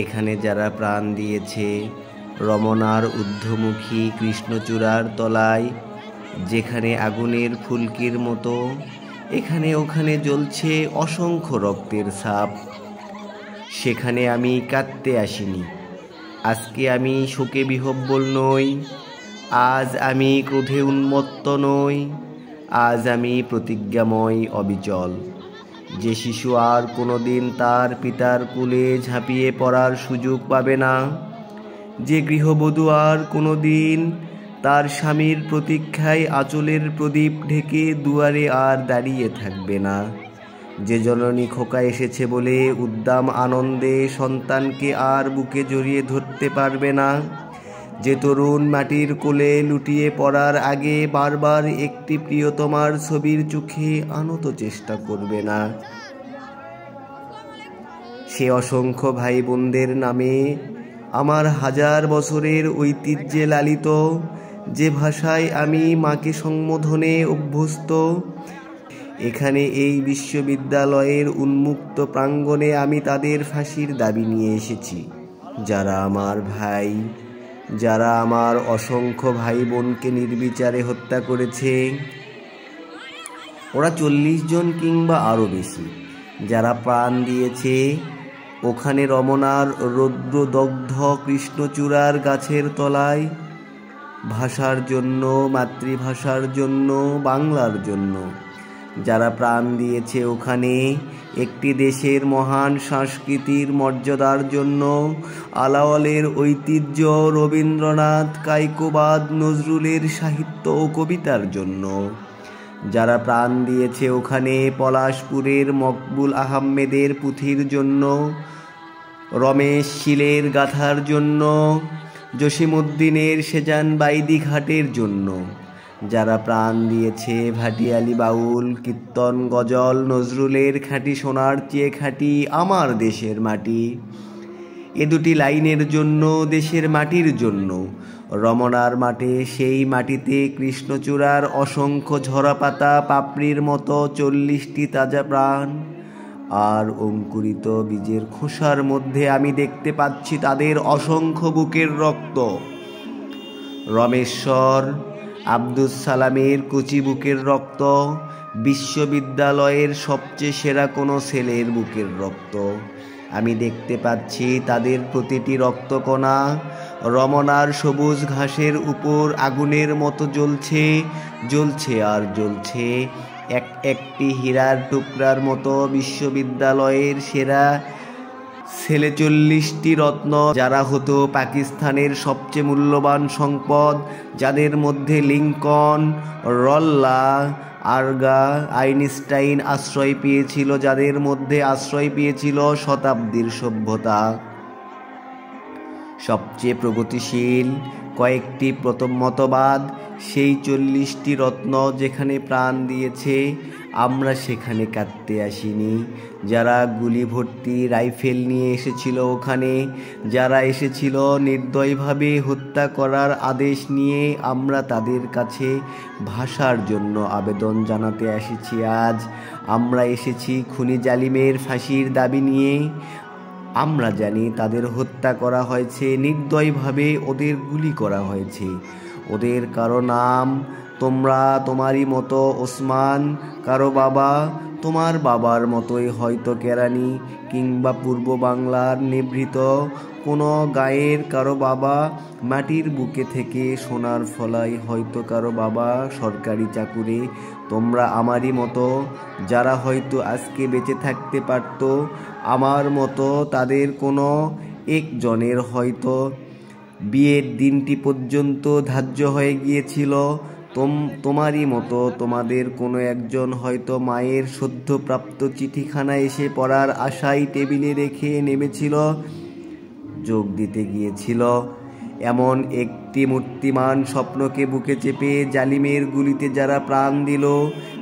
এখানে যারা প্রাণ দিয়েছে রমনার ঊর্ধ্বমুখী কৃষ্ণচূড়ার তলায়, যেখানে আগুনের ফুলকির মতো এখানে ওখানে জ্বলছে অসংখ্য রক্তের ছাপ, সেখানে আমি কাঁদতে আসিনি। আজকে আমি শোকে বিহ্বল নই, আজ আমি ক্রোধে উন্মত্ত নই, আজ আমি প্রতিজ্ঞাময় অবিচল। যে শিশু আর কোনোদিন তার পিতার কোলে ঝাঁপিয়ে পড়ার সুযোগ পাবে না, যে গৃহবধূ আর কোনোদিন তার স্বামীর প্রতীক্ষায় আঁচলের প্রদীপ ঢেকে দুয়ারে আর দাঁড়িয়ে থাকবে না, যে জননী খোকা এসেছে বলে উদ্দাম আনন্দে সন্তানকে আর বুকে জড়িয়ে ধরতে পারবে না, যে তরুণ মাটির কোলে লুটিয়ে পড়ার আগে বারবার একটি প্রিয়তমার ছবির চোখে আনত চেষ্টা করবে না, সে অসংখ্য ভাই বোনদের নামে আমার হাজার বছরের ঐতিহ্যে লালিত, যে ভাষায় আমি মাকে সম্বোধনে অভ্যস্ত, এখানে এই বিশ্ববিদ্যালয়ের উন্মুক্ত প্রাঙ্গণে আমি তাদের ফাঁসির দাবি নিয়ে এসেছি। যারা আমার ভাই, যারা আমার অসংখ্য ভাই বোনকে নির্বিচারে হত্যা করেছে, ওরা 40 জন কিংবা আরও বেশি, যারা প্রাণ দিয়েছে ওখানে রমনার রৌদ্রদগ্ধ কৃষ্ণচূড়ার গাছের তলায়, ভাষার জন্য, মাতৃভাষার জন্য, বাংলার জন্য, যারা প্রাণ দিয়েছে ওখানে একটি দেশের মহান সংস্কৃতির মর্যাদার জন্য, আলাওলের ঐতিহ্য, রবীন্দ্রনাথ, কায়কোবাদ, নজরুলের সাহিত্য ও কবিতার জন্য, যারা প্রাণ দিয়েছে ওখানে পলাশপুরের মকবুল আহমেদের পুঁথির জন্য, রমেশ শীলের গাথার জন্য, জসিমউদ্দিনের সেজান বাইদি ঘাটের জন্য, যারা প্রাণ দিয়েছে ভাটিয়ালি বাউল, কীর্তন, গজল, নজরুলের খাঁটি সোনার চেয়ে খাঁটি আমার দেশের মাটি, এ দুটি লাইনের জন্য, দেশের মাটির জন্য, রমনার মাঠে, সেই মাটিতে কৃষ্ণচূড়ার অসংখ্য ঝরা পাতা পাপড়ির মতো 40টি তাজা প্রাণ, আর অঙ্কুরিত বীজের খোসার মধ্যে আমি দেখতে পাচ্ছি তাদের অসংখ্য বুকের রক্ত। রমেশ্বর, আব্দুস সালামের কচি বুকের রক্ত, বিশ্ববিদ্যালয়ের সবচেয়ে সেরা কোনো ছেলের বুকের রক্ত। আমি দেখতে পাচ্ছি তাদের প্রতিটি রক্তকণা রমনার সবুজ ঘাসের উপর আগুনের মতো জ্বলছে, জ্বলছে আর জ্বলছে, একটি হীরার টুকরার মতো। বিশ্ববিদ্যালয়ের সেরা 46টি রত্ন, যারা হতো পাকিস্তানের সবচেয়ে মূল্যবান সম্পদ, যাদের মধ্যে লিঙ্কন, রল্লা, আর্গা, আইনস্টাইন আশ্রয় পেয়েছিল, যাদের মধ্যে আশ্রয় পেয়েছিল শতাব্দীর সভ্যতা। সবচেয়ে প্রগতিশীল কয়েকটি প্রথম মতবাদ, সেই 40টি রত্ন যেখানে প্রাণ দিয়েছে, আমরা সেখানে কাঁদতে আসিনি। যারা গুলি ভর্তি রাইফেল নিয়ে এসেছিল ওখানে, যারা এসেছিল নির্দয়ভাবে হত্যা করার আদেশ নিয়ে, আমরা তাদের কাছে ভাষার জন্য আবেদন জানাতে এসেছি। আজ আমরা এসেছি খুনি জালিমের ফাঁসির দাবি নিয়ে। আমরা জানি তাদের হত্যা করা হয়েছে নির্দয়ভাবে, ওদের গুলি করা হয়েছে। ওদের কারো নাম তোমরা তোমারই মতো ওসমান, কারো বাবা তোমার বাবার মতোই হয়তো কেরানি, কিংবা পূর্ব বাংলার নিভৃত কোনো গায়ের কারো বাবা মাটির বুকে থেকে সোনার ফলাই, হয়তো কারো বাবা সরকারি চাকুরে। তোমরা আমারই মতো, যারা হয়তো আজকে বেঁচে থাকতে পারত, আমার মতো তাদের কোনো একজনের হয়তো বিয়ের দিনটি পর্যন্ত ধার্য হয়ে গিয়েছিল। তোমারই মতো তোমাদের কোনো একজন হয়তো মায়ের সদ্যপ্রাপ্ত চিঠিখানা এসে পড়ার আশায় টেবিলে রেখে নেমেছিল, যোগ দিতে গিয়েছিল। এমন একটি মূর্তিমান স্বপ্নকে বুকে চেপে জালিমের গুলিতে যারা প্রাণ দিল,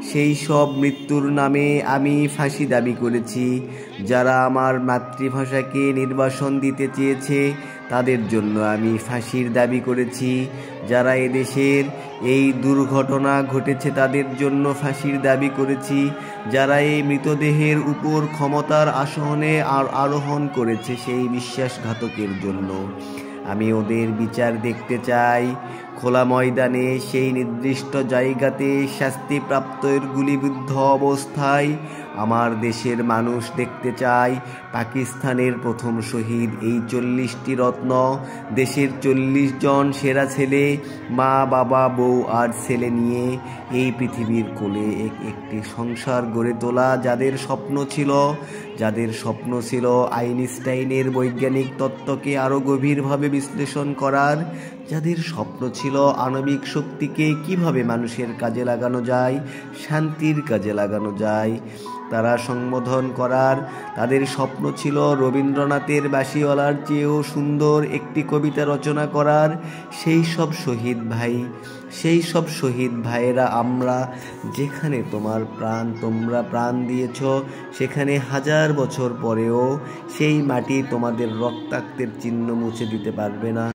সেই সব মৃত্যুর নামে আমি ফাঁসি দাবি করেছি। যারা আমার মাতৃভাষাকে নির্বাসন দিতে চেয়েছে, তাদের জন্য আমি ফাঁসির দাবি করেছি। যারা এদেশের এই দুর্ঘটনা ঘটেছে, তাদের জন্য ফাঁসির দাবি করেছি। যারা এই মৃতদেহের উপর ক্ষমতার আসনে আরোহণ করেছে, সেই বিশ্বাসঘাতকের জন্য আমি ওদের বিচার দেখতে চাই। খোলা ময়দানে সেই নির্দিষ্ট জায়গাতে শাস্তিপ্রাপ্তের গুলিবিদ্ধ অবস্থায় আমার দেশের মানুষ দেখতে চায়। পাকিস্তানের প্রথম শহীদ এই 40টি রত্ন, দেশের 40 জন সেরা ছেলে, মা বাবা বউ আর ছেলে নিয়ে এই পৃথিবীর কোলে একটি সংসার গড়ে তোলা। যাদের স্বপ্ন ছিল আইনস্টাইনের বৈজ্ঞানিক তত্ত্বকে আরও গভীরভাবে বিশ্লেষণ করার, যাদের স্বপ্ন ছিল আণবিক শক্তিকে কিভাবে মানুষের কাজে লাগানো যায়, শান্তির কাজে লাগানো যায়, তারা সংবোধন করার। তাদের স্বপ্ন ছিল রবীন্দ্রনাথের বাঁশিওয়ালার চেয়েও সুন্দর একটি কবিতা রচনা করার। সেই সব শহীদ ভাইয়েরা, আমরা যেখানে তোমরা প্রাণ দিয়েছ, সেখানে 1000 বছর পরেও সেই মাটি তোমাদের রক্তাক্তের চিহ্ন মুছে দিতে পারবে না।